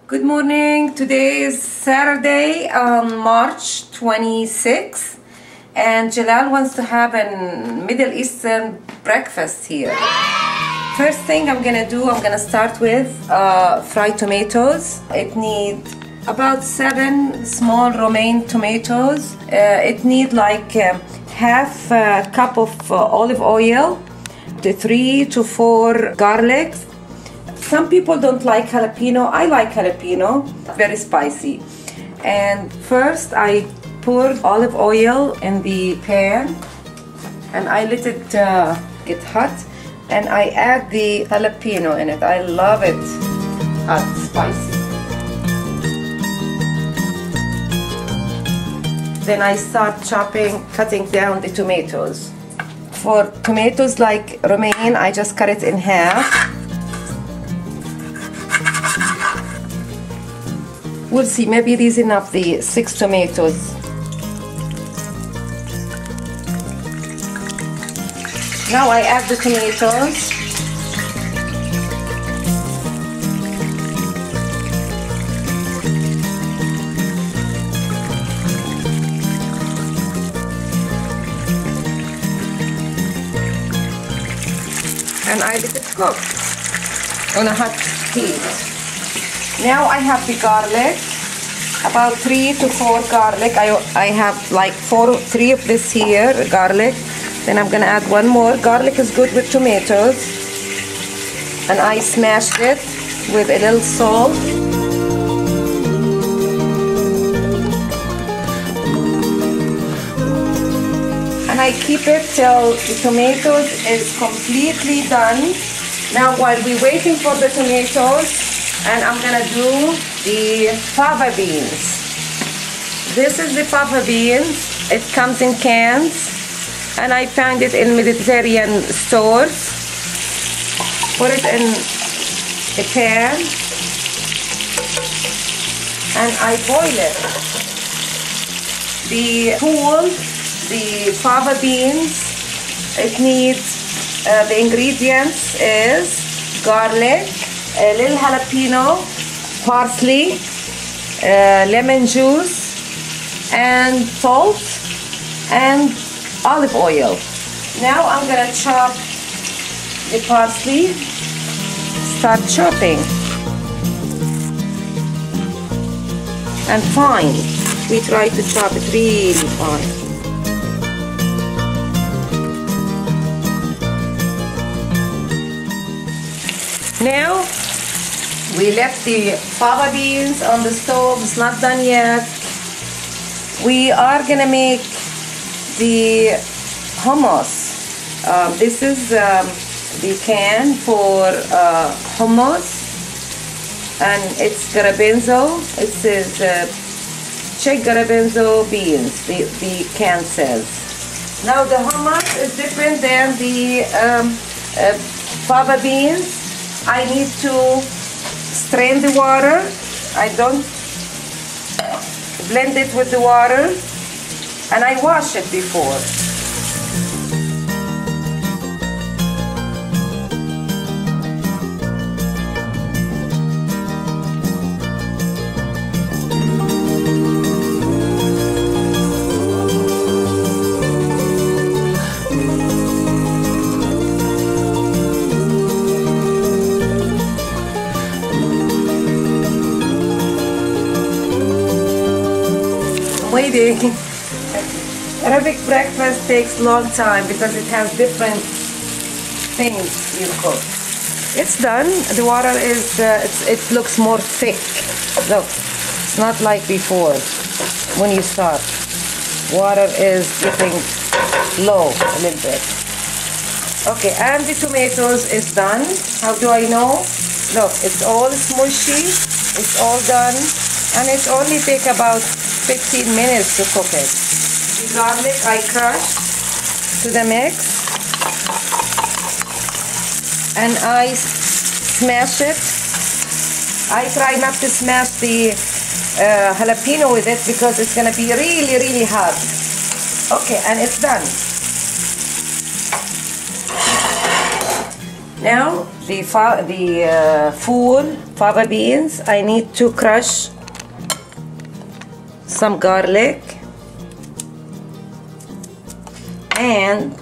Good morning. Today is Saturday, March 26th, and Jalal wants to have a Middle Eastern breakfast here. First thing I'm gonna do, I'm gonna start with fried tomatoes. It needs about 7 small romaine tomatoes. It needs like half a cup of olive oil, 3 to 4 garlic. Some people don't like jalapeno. I like jalapeno, very spicy. And first I pour olive oil in the pan and I let it get hot, and I add the jalapeno in it. I love it hot, spicy. Then I start cutting down the tomatoes. For tomatoes like romaine, I just cut it in half. We'll see, maybe it is enough, the 6 tomatoes. Now I add the tomatoes. And I let it cook on a hot heat. Now I have the garlic, about 3 to 4 garlic. I have like 3 of this here, garlic. Then I'm gonna add 1 more. Garlic is good with tomatoes. And I smashed it with a little salt. And I keep it till the tomatoes is completely done. Now while we're waiting for the tomatoes, and I'm gonna do the fava beans. This is the fava beans. It comes in cans, and I found it in Mediterranean stores. Put it in a pan, and I boil it. The fava beans, it needs, the ingredients is garlic, a little jalapeno, parsley, lemon juice, and salt, and olive oil. Now I'm gonna chop the parsley. Start chopping. And fine. We try to chop it really fine. Now we left the fava beans on the stove. It's not done yet. We are gonna make the hummus. This is the can for hummus, and it's garbanzo. It says check garbanzo beans. The can says. Now the hummus is different than the fava beans. I need to strain the water. I don't blend it with the water, and I wash it before. Waiting. Arabic breakfast takes a long time because it has different things you cook. It's done. The water is, it looks more thick. Look, it's not like before when you start. Water is getting low a little bit. Okay, and the tomatoes is done. How do I know? Look, it's all smushy. It's all done. And it only takes about 15 minutes to cook it. The garlic I crushed to the mix, and I smash it. I try not to smash the jalapeno with it because it's gonna be really, really hot. Okay, and it's done. Now the full fava beans, I need to crush some garlic, and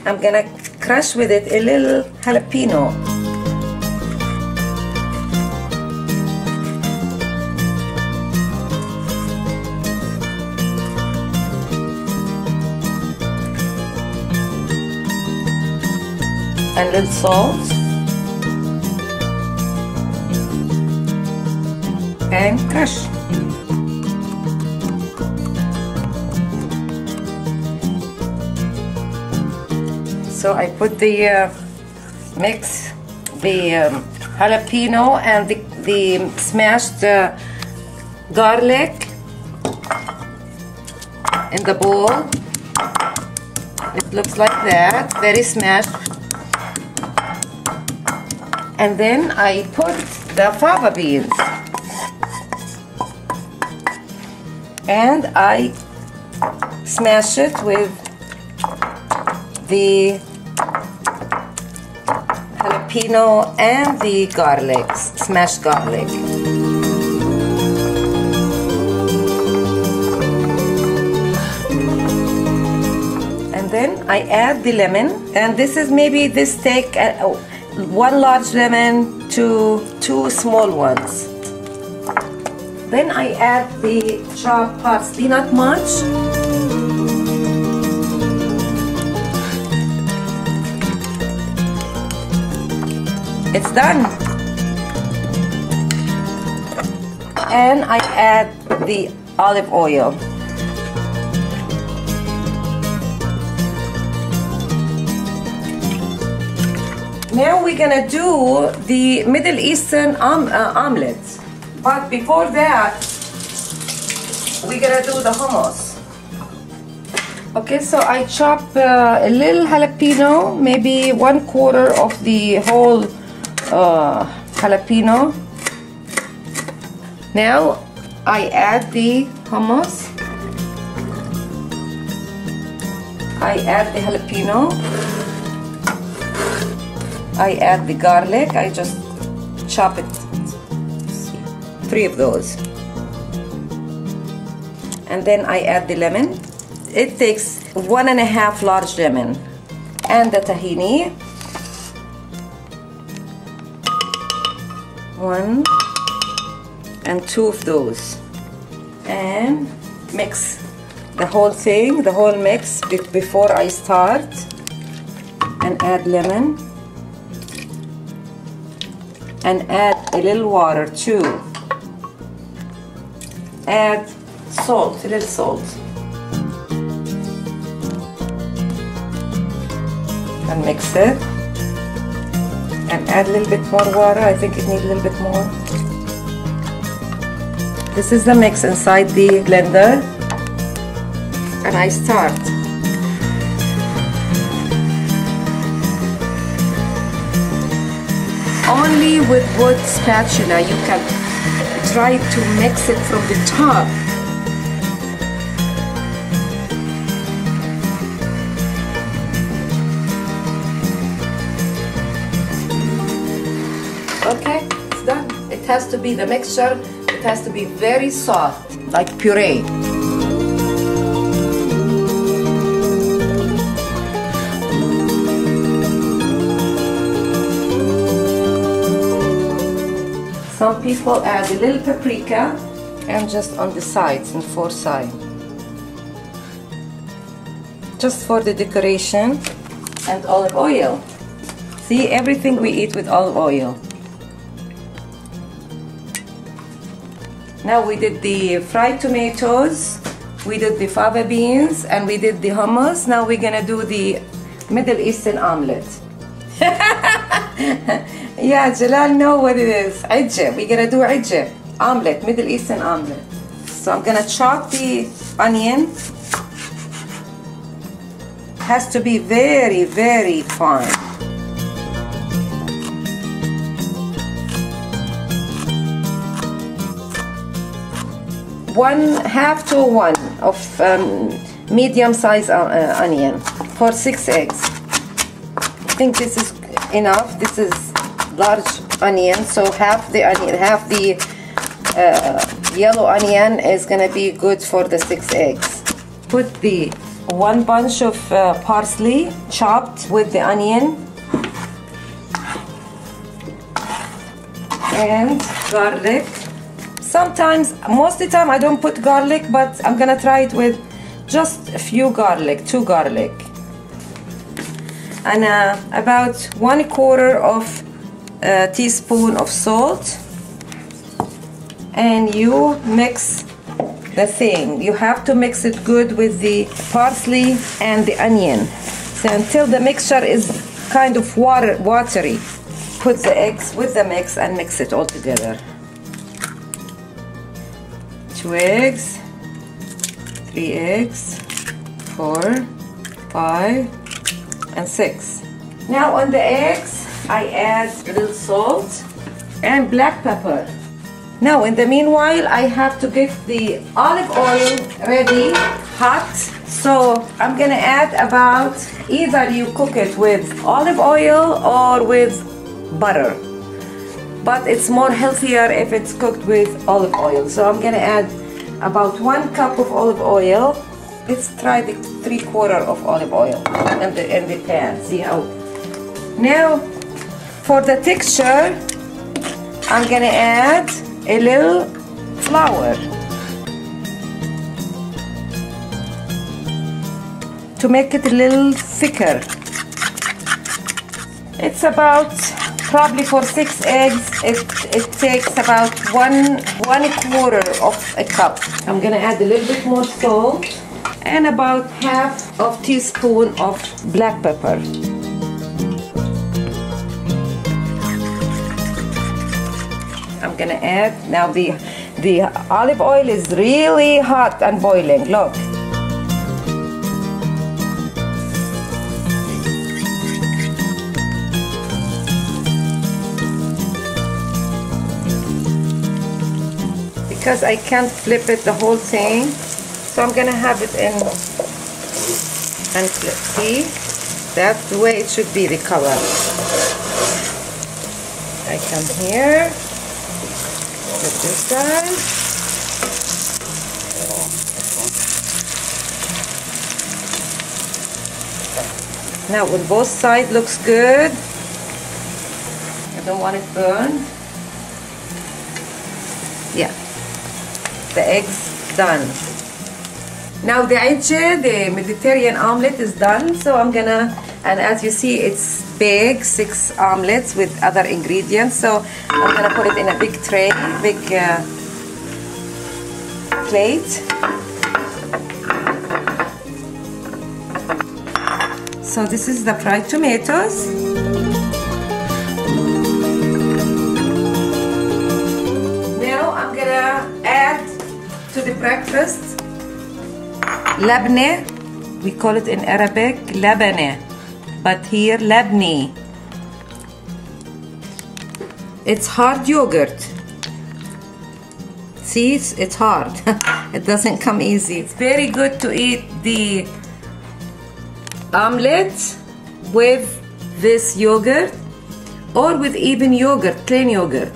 I'm gonna crush with it a little jalapeno. And a little salt and crush. So I put the mix the jalapeno and the smashed garlic in the bowl. It looks like that, very smashed. And then I put the fava beans and I smash it with the jalapeno and the garlic, smashed garlic. And then I add the lemon, and this is maybe this take one large lemon to 2 small ones. Then I add the chopped parsley, not much. It's done. And I add the olive oil. Now we're gonna do the Middle Eastern omelet. But before that, we're gonna do the hummus. Okay, so I chop a little jalapeno, maybe 1/4 of the whole jalapeno. Now I add the hummus. I add the jalapeno. I add the garlic. I just chop it, 3 of those. And then I add the lemon. It takes 1.5 large lemon. And the tahini. 1 and 2 of those. And mix the whole thing, the whole mix before I start. And add lemon. And add a little water too. Add salt, a little salt. And mix it. And add a little bit more water. I think it needs a little bit more. This is the mix inside the blender. And I start. Only with wood spatula you can try to mix it from the top. Okay, it's done. It has to be the mixture, it has to be very soft, like puree. Some people add a little paprika and just on the sides and 4 sides. Just for the decoration. And olive oil. See, everything we eat with olive oil. Now we did the fried tomatoes, we did the fava beans, and we did the hummus. Now we're gonna do the Middle Eastern omelet. Yeah, Jalal know what it is. Ajja. We're gonna do ajja. Omelet, Middle Eastern omelet. So I'm gonna chop the onion. Has to be very, very fine. Half to 1 of medium size onion for 6 eggs. I think this is enough. This is large onion, so half the onion, half the yellow onion is gonna be good for the 6 eggs. Put the 1 bunch of parsley chopped with the onion, and garlic. Sometimes, most of the time I don't put garlic, but I'm gonna try it with just a few garlic, 2 garlic. And about 1/4 of a teaspoon of salt. And you mix the thing. You have to mix it good with the parsley and the onion. So until the mixture is kind of watery. Put the eggs with the mix and mix it all together. 2 eggs, 3 eggs, 4, 5, and 6. Now on the eggs, I add a little salt and black pepper. Now in the meanwhile, I have to get the olive oil ready, hot. So I'm gonna add about, either you cook it with olive oil or with butter. But it's more healthier if it's cooked with olive oil. So I'm gonna add about 1 cup of olive oil. Let's try the 3/4 of olive oil in the pan. See how. Now for the texture, I'm gonna add a little flour to make it a little thicker. It's about, probably for 6 eggs, it takes about 1/4 of a cup. I'm gonna add a little bit more salt and about half of teaspoon of black pepper. I'm gonna add, now the olive oil is really hot and boiling, look. Because I can't flip it the whole thing, so I'm gonna have it in and flip. See, that's the way it should be, the color. I come here, put this side. Now when both sides looks good, I don't want it burned. Yeah. The eggs done. Now the ajje, the Mediterranean omelet is done, so I'm gonna, and as you see it's big, 6 omelets with other ingredients, so I'm gonna put it in a big tray, big plate. So this is the fried tomatoes. Now I'm gonna add to the breakfast labne. We call it in Arabic labane, but here labni. It's hard yogurt. See, it's hard. It doesn't come easy. It's very good to eat the omelet with this yogurt or with even yogurt, plain yogurt.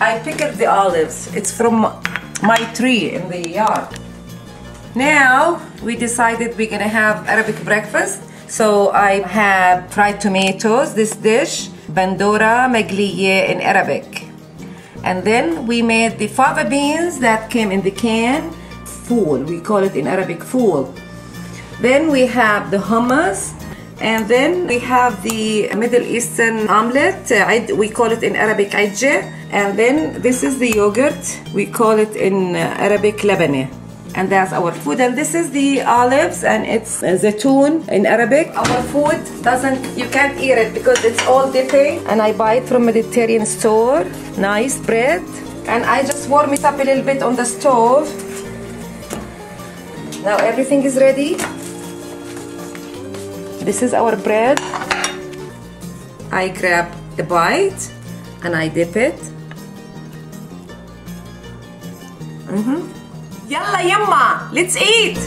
I picked the olives. It's from my tree in the yard. Now we decided we're gonna have Arabic breakfast. So I have fried tomatoes, this dish, bandora magliye in Arabic. And then we made the fava beans that came in the can, fool, we call it in Arabic fool. Then we have the hummus, and then we have the Middle Eastern omelet, we call it in Arabic ajje. And then this is the yogurt, we call it in Arabic labane. And that's our food. And this is the olives, and it's zaytoon in Arabic. Our food you can't eat it because it's all dipping. And I buy it from Mediterranean store. Nice bread. And I just warm it up a little bit on the stove. Now everything is ready. This is our bread. I grab a bite and I dip it. Yulla Yumma, let's eat!